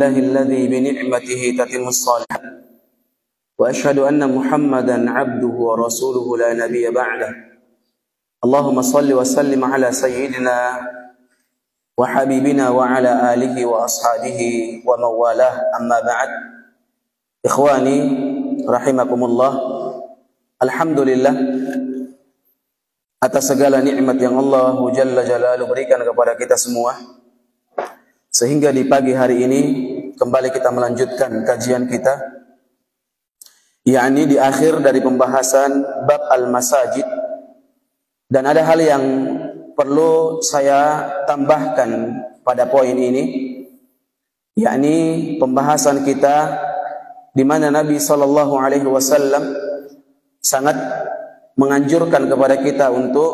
الله الذي بنعمته تتم الصالحات وأشهد أن محمدا عبده ورسوله لا نبي بعده اللهم صل وسلم على سيدنا وحبيبنا وعلى آله وأصحابه ومن والاه أما بعد إخواني رحمكم الله alhamdulillah atas segala nikmat yang Allah Jalla Jalaluhu berikan kepada kita semua, sehingga di pagi hari ini kembali kita melanjutkan kajian kita, yakni di akhir dari pembahasan bab al-masajid. Dan ada hal yang perlu saya tambahkan pada poin ini, yakni pembahasan kita di mana Nabi SAW sangat menganjurkan kepada kita untuk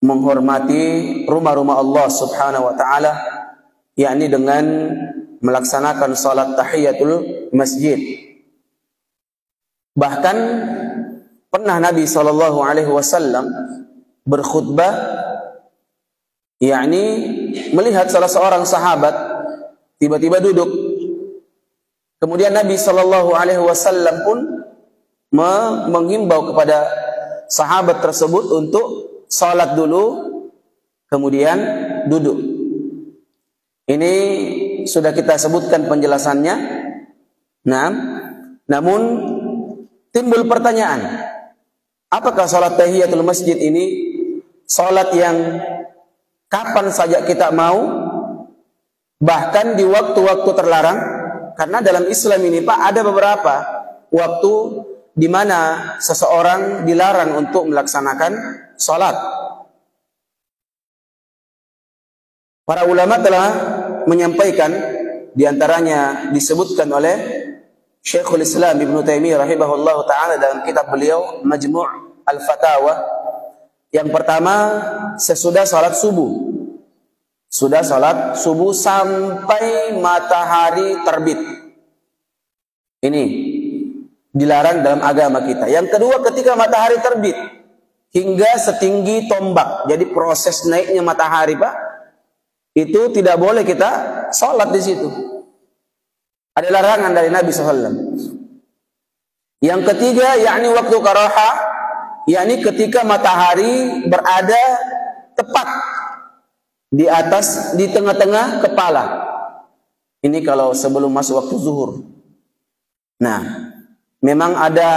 menghormati rumah-rumah Allah Subhanahu wa taala, yakni dengan melaksanakan salat tahiyatul masjid. Bahkan pernah Nabi SAW berkhutbah, yakni melihat salah seorang sahabat tiba-tiba duduk. Kemudian Nabi SAW pun menghimbau kepada sahabat tersebut untuk salat dulu, kemudian duduk. Ini sudah kita sebutkan penjelasannya. Nah, namun timbul pertanyaan, apakah salat tahiyatul masjid ini salat yang kapan saja kita mau, bahkan di waktu-waktu terlarang? Karena dalam Islam ini Pak, ada beberapa waktu di mana seseorang dilarang untuk melaksanakan salat. Para ulama telah menyampaikan, diantaranya disebutkan oleh Syekhul Islam Ibnu Taimiyah rahimahullah ta'ala dalam kitab beliau Majmu' al-Fatawa. Yang pertama, sesudah salat subuh. Sudah salat subuh sampai matahari terbit. Ini dilarang dalam agama kita. Yang kedua, ketika matahari terbit hingga setinggi tombak. Jadi proses naiknya matahari, Pak, itu tidak boleh kita salat di situ. Ada larangan dari Nabi SAW. Yang ketiga, yakni waktu karaha, yakni ketika matahari berada tepat di atas, di tengah-tengah kepala. Ini kalau sebelum masuk waktu zuhur. Nah, memang ada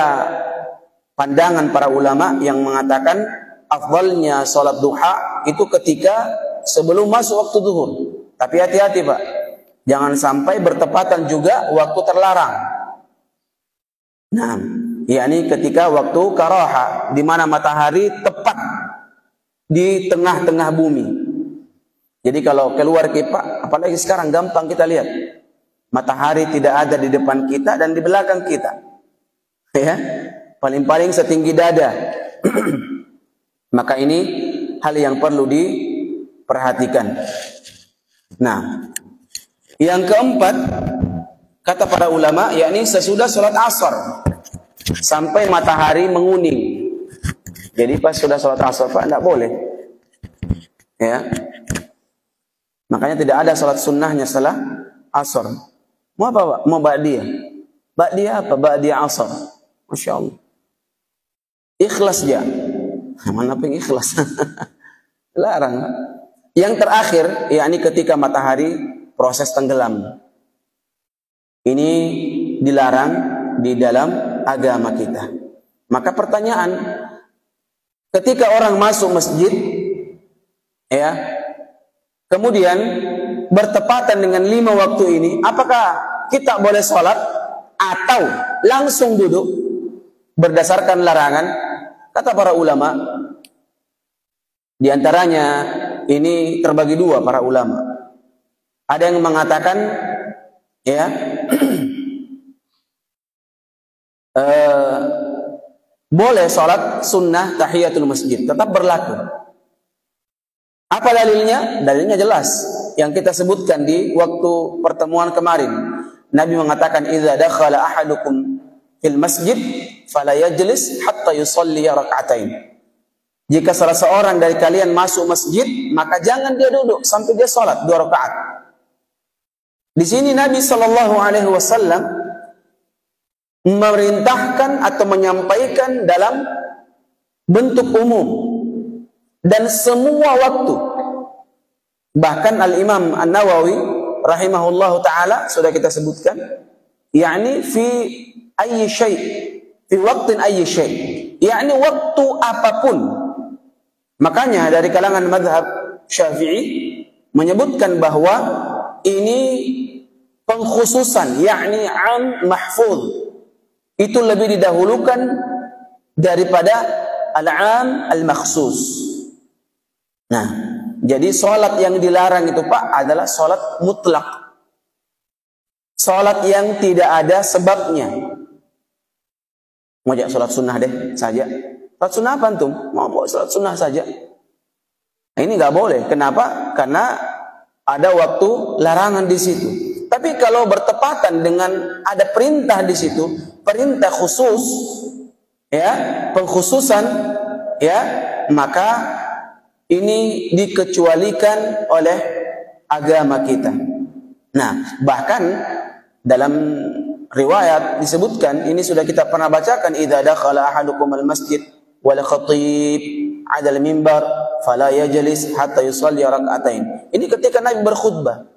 pandangan para ulama yang mengatakan afdalnya salat duha itu ketika sebelum masuk waktu zuhur. Tapi hati-hati, Pak, jangan sampai bertepatan juga waktu terlarang. Nah, yakni ketika waktu karaha, di mana matahari tepat di tengah-tengah bumi. Jadi kalau keluar Pak, apalagi sekarang gampang kita lihat, matahari tidak ada di depan kita dan di belakang kita. Ya, paling-paling setinggi dada. Maka ini hal yang perlu diperhatikan. Nah, yang keempat, kata para ulama, yakni sesudah sholat asar sampai matahari menguning. Jadi pas sudah sholat asar, Pak, tidak boleh. Ya, makanya tidak ada sholat sunnahnya setelah asar. Mau apa, Pak? Mau ba'diyah? Ba'diyah apa? Ba'diyah asar. Masya Allah. Ikhlas dia. Mana pengen ikhlas? Larang. Yang terakhir, yakni ketika matahari proses tenggelam. Ini dilarang di dalam agama kita. Maka pertanyaan, ketika orang masuk masjid, ya, kemudian bertepatan dengan 5 waktu ini, apakah kita boleh sholat atau langsung duduk? Berdasarkan larangan, kata para ulama, diantaranya ini terbagi dua para ulama. Ada yang mengatakan, ya, boleh sholat sunnah tahiyatul masjid, tetap berlaku. Apa dalilnya? Dalilnya jelas, yang kita sebutkan di waktu pertemuan kemarin. Nabi mengatakan, "Idza dakhala ahadukum fil masjid fala yajlis hatta yusalli rak'atain." Jika salah seorang dari kalian masuk masjid, maka jangan dia duduk sampai dia salat 2 rakaat. Di sini Nabi Shallallahu Alaihi Wasallam memerintahkan atau menyampaikan dalam bentuk umum dan semua waktu. Bahkan Al-Imam An-Nawawi rahimahullahu ta'ala sudah kita sebutkan, yakni fi ayyi syai', fi waqtin ayyi syai', yakni waktu apapun. Makanya dari kalangan mazhab Syafi'i menyebutkan bahwa ini pengkhususan, yakni am mahfuz, itu lebih didahulukan daripada al-am al-makhsus. Nah, jadi sholat yang dilarang itu Pak adalah sholat mutlak, sholat yang tidak ada sebabnya. Mau sholat sunnah deh saja. Sholat sunnah apa antum? Mau sholat sunnah saja. Nah, ini nggak boleh. Kenapa? Karena ada waktu larangan di situ. Tapi kalau bertepatan dengan ada perintah di situ, perintah khusus, ya, pengkhususan, ya, maka ini dikecualikan oleh agama kita. Nah, bahkan dalam riwayat disebutkan, ini sudah kita pernah bacakan, idza dakhala ahadukum al-masjid wal khatib 'ala al-mimbar fala yajlis hatta yusalli rak'atain. Ini ketika Nabi berkhutbah.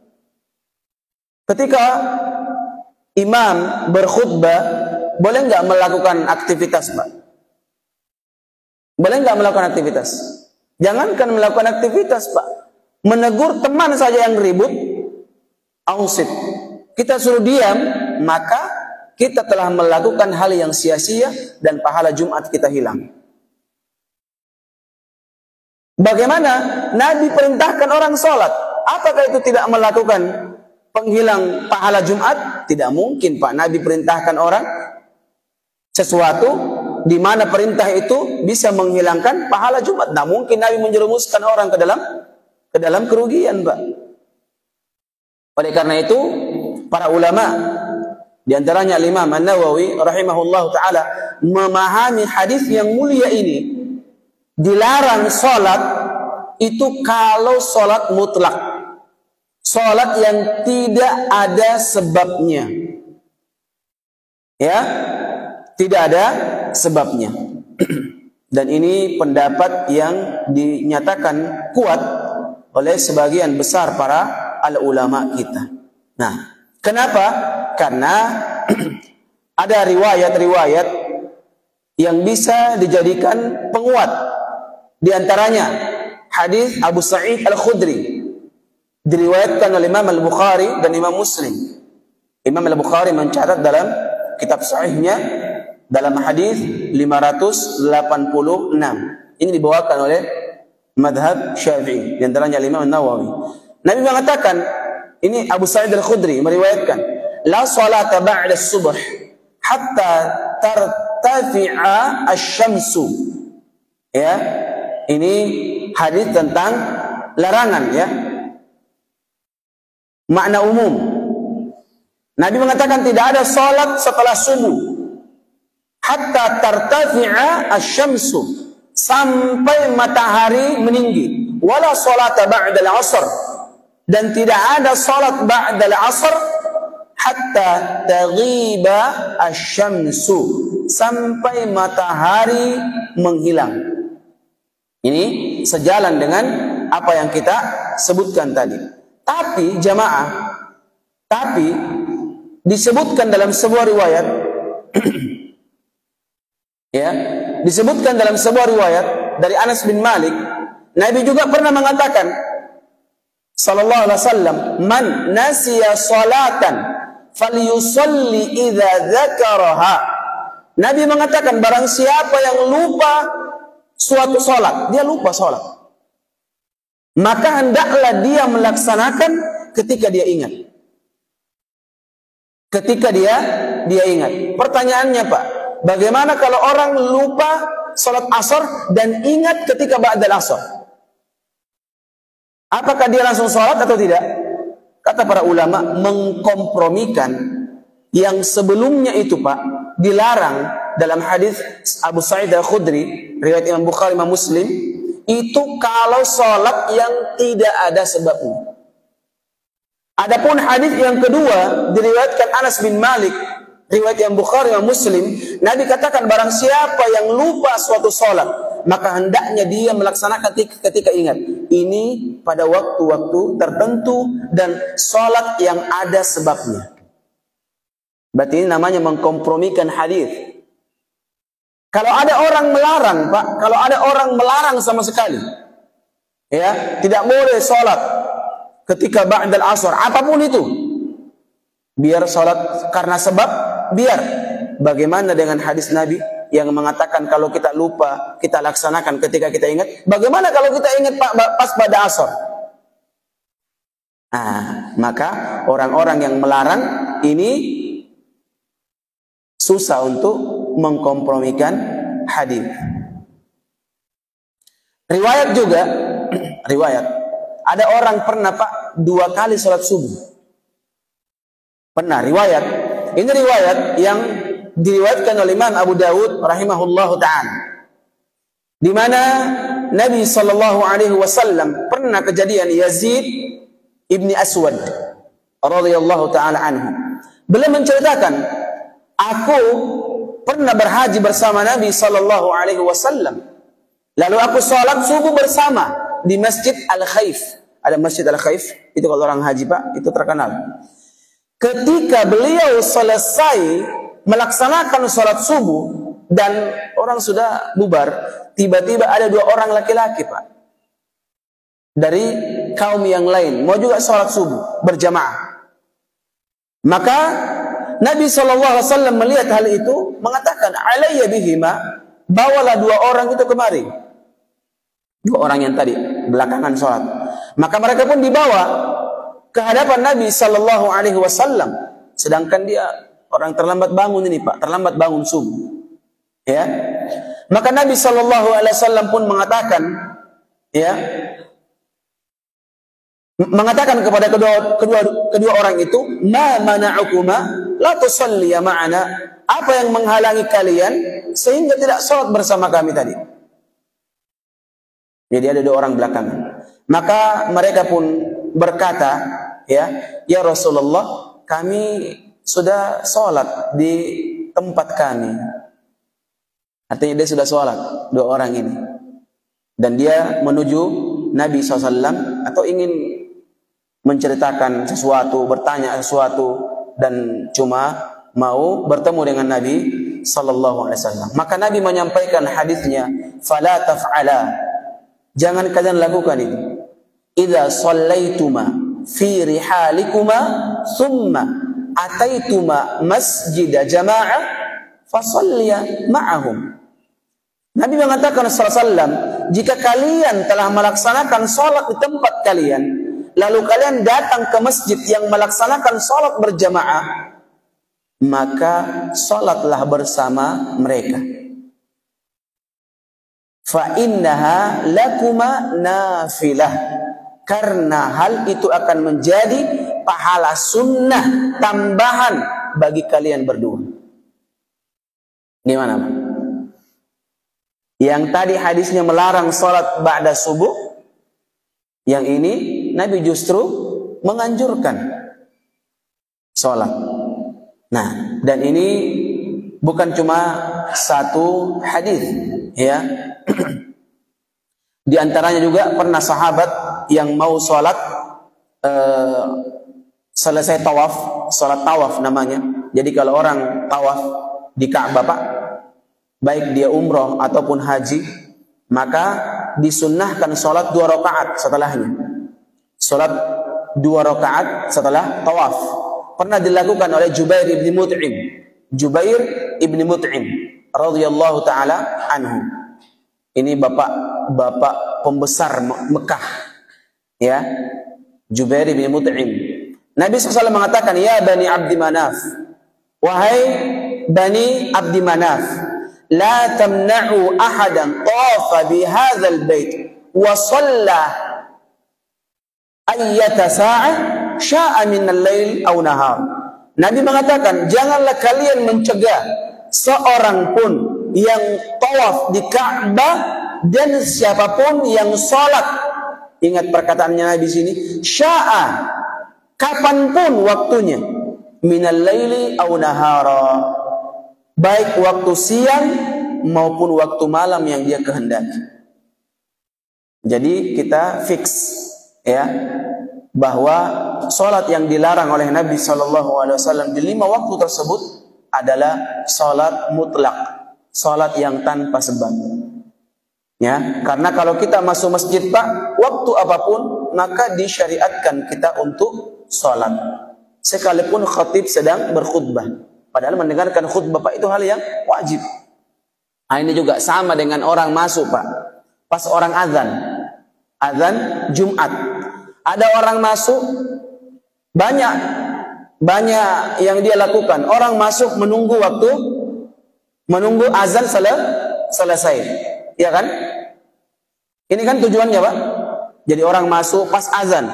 Ketika imam berkhutbah, boleh nggak melakukan aktivitas, Pak? Boleh nggak melakukan aktivitas? Jangankan melakukan aktivitas, Pak. Menegur teman saja yang ribut, ausit. Kita suruh diam, maka kita telah melakukan hal yang sia-sia dan pahala Jumat kita hilang. Bagaimana? Nabi perintahkan orang sholat. Apakah itu tidak melakukan penghilang pahala Jumat? Tidak mungkin, Pak. Nabi perintahkan orang sesuatu di mana perintah itu bisa menghilangkan pahala Jumat. Nah, mungkin Nabi menjerumuskan orang ke dalam kerugian, Pak. Oleh karena itu, para ulama di antaranya Imam An-Nawawi rahimahullahu taala memahami hadis yang mulia ini, dilarang salat itu kalau salat mutlak, salat yang tidak ada sebabnya. Ya, tidak ada sebabnya. Dan ini pendapat yang dinyatakan kuat oleh sebagian besar para al-ulama kita. Nah, kenapa? Karena ada riwayat-riwayat yang bisa dijadikan penguat. Di antaranya hadis Abu Sa'id Al-Khudri, diriwayatkan oleh Imam Al-Bukhari dan Imam Muslim. Imam Al-Bukhari mencatat dalam kitab sahihnya dalam hadis 586. Ini dibawakan oleh madhab Syafi'i, di antaranya Imam An-Nawawi. Nabi mengatakan, ini Abu Sa'id Al-Khudri meriwayatkan, la salata ba'da as-subh hatta tartafi'a asy-syamsu. Ya, ini hadis tentang larangan, ya. Makna umum. Nabi mengatakan tidak ada salat setelah subuh hatta tartafi'a asy-syamsu, sampai matahari meninggi. Wala salata ba'da al-'asr, dan tidak ada salat ba'da al-'asr hatta taghiba asy-syamsu, sampai matahari menghilang. Ini sejalan dengan apa yang kita sebutkan tadi. Tapi jamaah, tapi disebutkan dalam sebuah riwayat ya, disebutkan dalam sebuah riwayat dari Anas bin Malik, Nabi juga pernah mengatakan sallallahu alaihi wasallam, man nasiya salatan falyusalli idza dzakaraha. Nabi mengatakan barang siapa yang lupa suatu salat, dia lupa salat, maka hendaklah dia melaksanakan ketika dia ingat. Ketika dia ingat. Pertanyaannya, Pak, bagaimana kalau orang lupa salat asar dan ingat ketika ba'dal asar? Apakah dia langsung salat atau tidak? Kata para ulama, mengkompromikan yang sebelumnya itu, Pak, dilarang dalam hadis Abu Sa'id Al-Khudri, riwayat Imam Bukhari, Imam Muslim, itu kalau salat yang tidak ada sebabnya. Adapun hadis yang kedua diriwayatkan Anas bin Malik, riwayat yang Bukhari dan Muslim, Nabi katakan barang siapa yang lupa suatu salat, maka hendaknya dia melaksanakan ketika ingat. Ini pada waktu-waktu tertentu dan salat yang ada sebabnya. Berarti ini namanya mengkompromikan hadis. Kalau ada orang melarang, Pak, kalau ada orang melarang sama sekali, ya, tidak boleh salat ketika ba'dal asar, apapun itu, biar salat karena sebab, biar. Bagaimana dengan hadis Nabi yang mengatakan kalau kita lupa, kita laksanakan ketika kita ingat? Bagaimana kalau kita ingat pas pada asar? Nah, maka orang-orang yang melarang ini susah untuk mengkompromikan hadis. Riwayat juga, riwayat, ada orang pernah, Pak, 2 kali salat subuh. Pernah, riwayat. Ini riwayat yang diriwayatkan oleh Imam Abu Dawud rahimahullahu ta'ala, di mana Nabi sallallahu alaihi wasallam pernah kejadian Yazid ibni Aswad radhiyallahu ta'ala anhu. Beliau menceritakan, aku pernah berhaji bersama Nabi sallallahu alaihi wasallam. Lalu aku salat subuh bersama di Masjid Al-Khaif. Ada Masjid Al-Khaif, itu kalau orang haji, Pak, itu terkenal. Ketika beliau selesai melaksanakan salat subuh dan orang sudah bubar, tiba-tiba ada 2 orang laki-laki, Pak, dari kaum yang lain mau juga salat subuh berjamaah. Maka Nabi SAW melihat hal itu, mengatakan, alayya bihima, bawalah 2 orang itu kemari. 2 orang yang tadi belakangan sholat. Maka mereka pun dibawa ke hadapan Nabi SAW. Sedangkan dia orang terlambat bangun ini, Pak, terlambat bangun subuh. Ya, maka Nabi SAW pun mengatakan, ya, mengatakan kepada kedua orang itu, ma mana'ukuma la tusalliya ma'ana, apa yang menghalangi kalian sehingga tidak salat bersama kami tadi? Jadi ada 2 orang belakangan. Maka mereka pun berkata, ya Rasulullah, kami sudah salat di tempat kami. Artinya dia sudah salat, 2 orang ini. Dan dia menuju Nabi SAW atau ingin menceritakan sesuatu, bertanya sesuatu, dan cuma mau bertemu dengan Nabi SAW. Maka Nabi menyampaikan hadisnya, fala taf'ala, jangan kalian lakukan itu. Idza shallaituma fi rihalikuma thumma ataituma masjid jama'ah fasalliya ma'ahum. Nabi mengatakan SAW, jika kalian telah melaksanakan salat di tempat kalian, lalu kalian datang ke masjid yang melaksanakan salat berjamaah, maka salatlah bersama mereka. Fa innaha lakuma nafilah, karena hal itu akan menjadi pahala sunnah tambahan bagi kalian berdua. Gimana, Pak? Yang tadi hadisnya melarang salat ba'da subuh, yang ini Nabi justru menganjurkan salat. Nah, dan ini bukan cuma satu hadis, ya. Di antaranya juga pernah sahabat yang mau salat selesai tawaf, salat tawaf namanya. Jadi kalau orang tawaf di Ka'bah, Pak, baik dia umroh ataupun haji, maka disunnahkan salat 2 rakaat setelahnya. Salat 2 rakaat setelah tawaf. Pernah dilakukan oleh Jubair ibn Mut'im. Jubair ibn Mut'im radhiyallahu taala anhu. Ini bapak pembesar Mekah, ya, Jubair ibn Mut'im. Nabi SAW mengatakan, ya Bani Abdi Manaf, wahai Bani Abdi Manaf, la tamna'u ahadan tawafa bihadzal bait wa shalla ayyata sa'ah sya'a minal lail aw nahar. Nabi mengatakan, janganlah kalian mencegah seorang pun yang tawaf di Ka'bah dan siapapun yang salat. Ingat perkataannya Nabi sini, sya'a, kapanpun waktunya, minal laili aw nahara, baik waktu siang maupun waktu malam yang dia kehendaki. Jadi kita fix ya bahwa salat yang dilarang oleh Nabi SAW di 5 waktu tersebut adalah salat mutlak, salat yang tanpa sebab. Ya, karena kalau kita masuk masjid Pak, waktu apapun maka disyariatkan kita untuk salat. Sekalipun khatib sedang berkhutbah. Padahal mendengarkan khutbah Pak itu hal yang wajib. Nah, ini juga sama dengan orang masuk Pak. Pas orang azan Jumat. Ada orang masuk, banyak yang dia lakukan. Orang masuk menunggu azan selesai. Ya kan? Ini kan tujuannya Pak. Jadi orang masuk pas azan.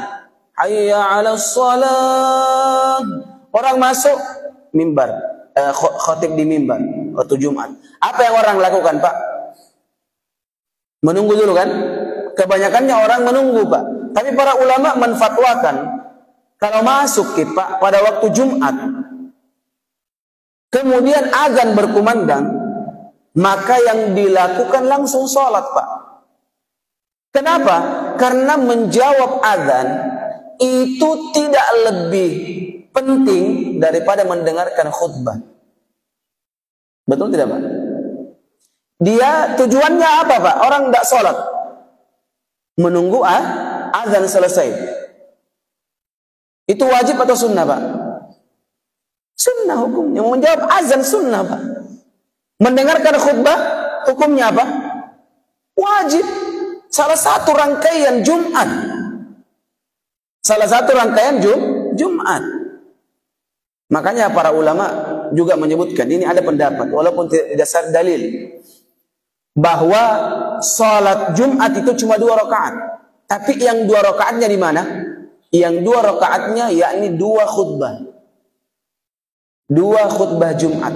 Hayya 'alas shalah. Orang masuk mimbar, khatib di mimbar waktu Jumat. Apa yang orang lakukan Pak? Menunggu dulu kan? Kebanyakannya orang menunggu Pak. Tapi para ulama menfatwakan kalau masuk Pak pada waktu Jumat, kemudian azan berkumandang, maka yang dilakukan langsung sholat Pak. Kenapa? Karena menjawab azan itu tidak lebih penting daripada mendengarkan khutbah. Betul tidak Pak? Dia tujuannya apa Pak? Orang tidak sholat, menunggu azan selesai. Itu wajib atau sunnah Pak? Sunnah hukumnya. Menjawab azan sunnah Pak. Mendengarkan khutbah hukumnya apa? Wajib. Salah satu rangkaian Jumat. Salah satu rangkaian Jumat. Makanya para ulama juga menyebutkan, ini ada pendapat walaupun tidak dasar dalil, bahwa salat Jumat itu cuma 2 rakaat. Tapi yang 2 rakaatnya di mana? Yang 2 rakaatnya yakni 2 khutbah. 2 khutbah Jumat.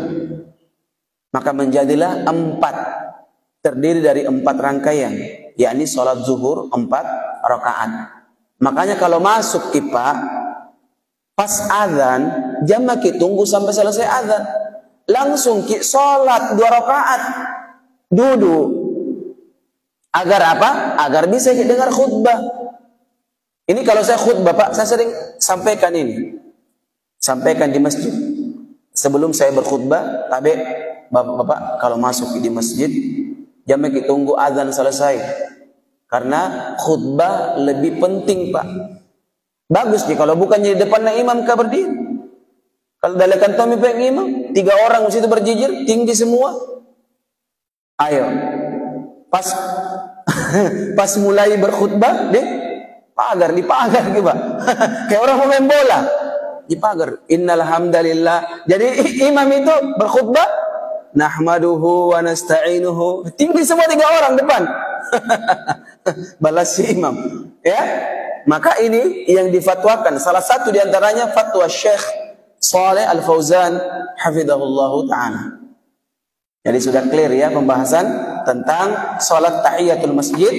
Maka menjadilah 4, terdiri dari 4 rangkaian, yakni sholat zuhur 4 rakaat. Makanya kalau masuk kita pas azan, jangan kita tunggu sampai selesai azan, langsung kita sholat 2 rakaat, duduk. Agar apa? Agar bisa kita dengar khutbah. Ini kalau saya khutbah Pak, saya sering sampaikan ini, sampaikan di masjid. Sebelum saya berkhutbah, tapi Bapak-bapak kalau masuk di masjid, jangan kita tunggu azan selesai. Karena khutbah lebih penting Pak. Bagus nih kalau bukannya di depannya imam kah berdiri. Kalau dalam kantor mimpin imam, 3 orang di situ berjijir, tinggi semua. Ayo. Pas mulai berkhutbah, dipagar gitu Pak. Kayak orang mau main bola. Dipagar. Innal hamdalillah. Jadi imam itu berkhutbah, nahmaduhu wa nasta'inuhu, tinggi semua 3 orang depan. Balas si imam. Ya, maka ini yang difatwakan. Salah satu diantaranya fatwa Syekh Shalih Al Fauzan hafizahullahu ta'ala. Jadi sudah clear ya pembahasan tentang salat tahiyatul masjid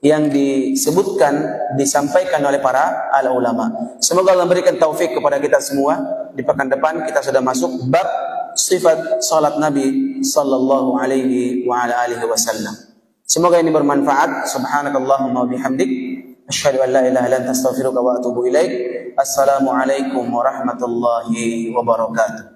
yang disebutkan, disampaikan oleh para ulama. Semoga Allah memberikan taufik kepada kita semua. Di pekan depan kita sudah masuk bab sifat salat Nabi sallallahu alaihi wa ala alihi wasallam. Semoga ini bermanfaat. Subhanakallahumma wa bihamdik, asyhadu an la ilaha illa anta astaghfiruka wa atubu ilaik. Assalamualaikum warahmatullahi wabarakatuh.